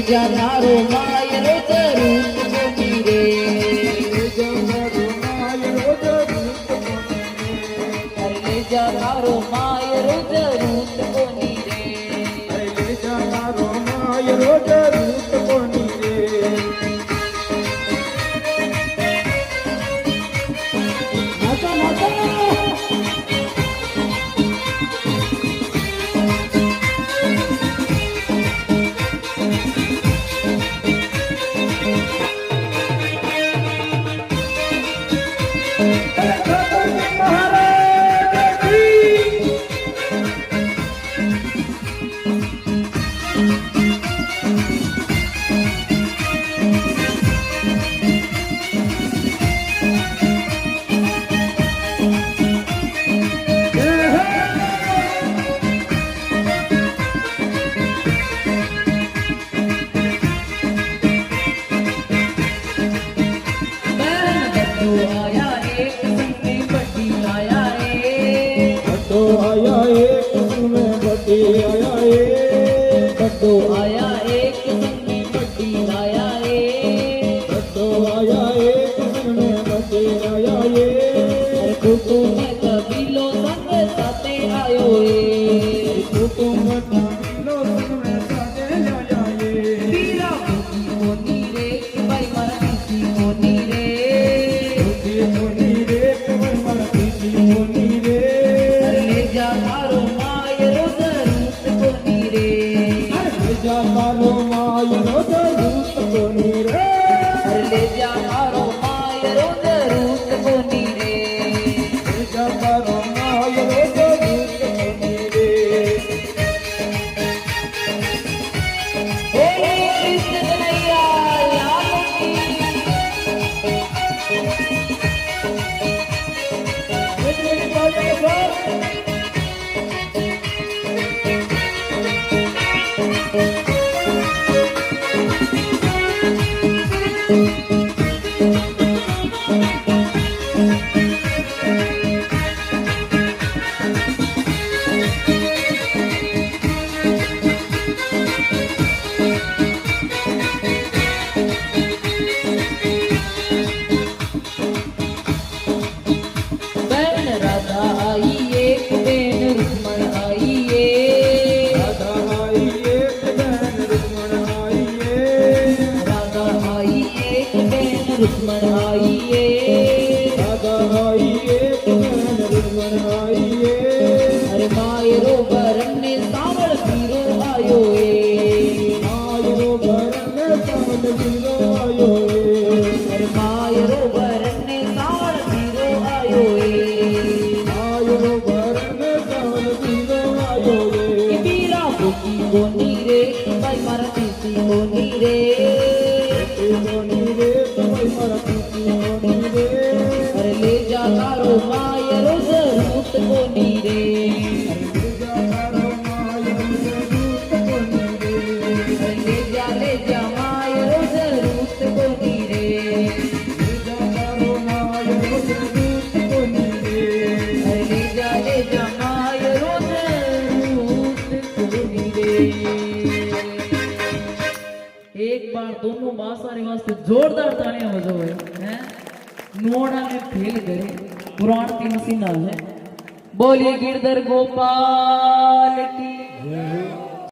जा तारो मायरो जरूर कोनी रे ले जा तारो मायरो जरूर कोनी रे ले जा तारो मायरो जरूर कोनी रे ले जा तारो मायरो जरूर कोनी रे नाचा नाचा बड्डो आया एक संग में बड्डी लाया बड्डो आया एक संग में बड्डी आया अरे कुटुंब कबीलो संग साथे आयो कुटुंब कबीलो संग में साथे आया पीरा भूखी मोनी रे भाई मारा किसी मोनी रे भूखी मोनी रे भाई मारा किसी मोनी रे ले जा तारो मायरो जरूर कोनी रे ले जा तारो मायरो जरूर कोनी रे ले जा तारो मायरो जरूर कोनी रे ले जा तारो मायरो जरूर कोनी रे बोले कृष्ण कन्हैया लाल की बहन राधा आई एक बहन रुक्मण आई राधा आई एक बहन रुक्मण आई राधा आई एक बहन रुक्मण आई राधा आई एक बहन रुक्मण आई अरे मायरो बरन सावळ पीरो आयो मायरो भरन सावल पीरो आयो अरे मायरो बरन सावळ पीरो आयो मायरो भरन सावल पीरो आयो पीरा भूखी कोनी रे भाई मारा किसी कोनी रे कोनी रे भाई मारा किसी कोनी रे अरे ले जा तारो मायरो जरूर कोनी रे ले जा तारो मायरो जरूर कोनी रे ले जा मायरो जरूर कोनी रे ले जा तारो मायरो जरूर कोनी रे ले जा मायरो जरूर कोनी रे एक बार दोनों बासारे वास्ते जोरदार तालियां बजाओ हैं नोड़ा में फेल गए पुराण की मसीना है बोलिए गिरधर गोपाल की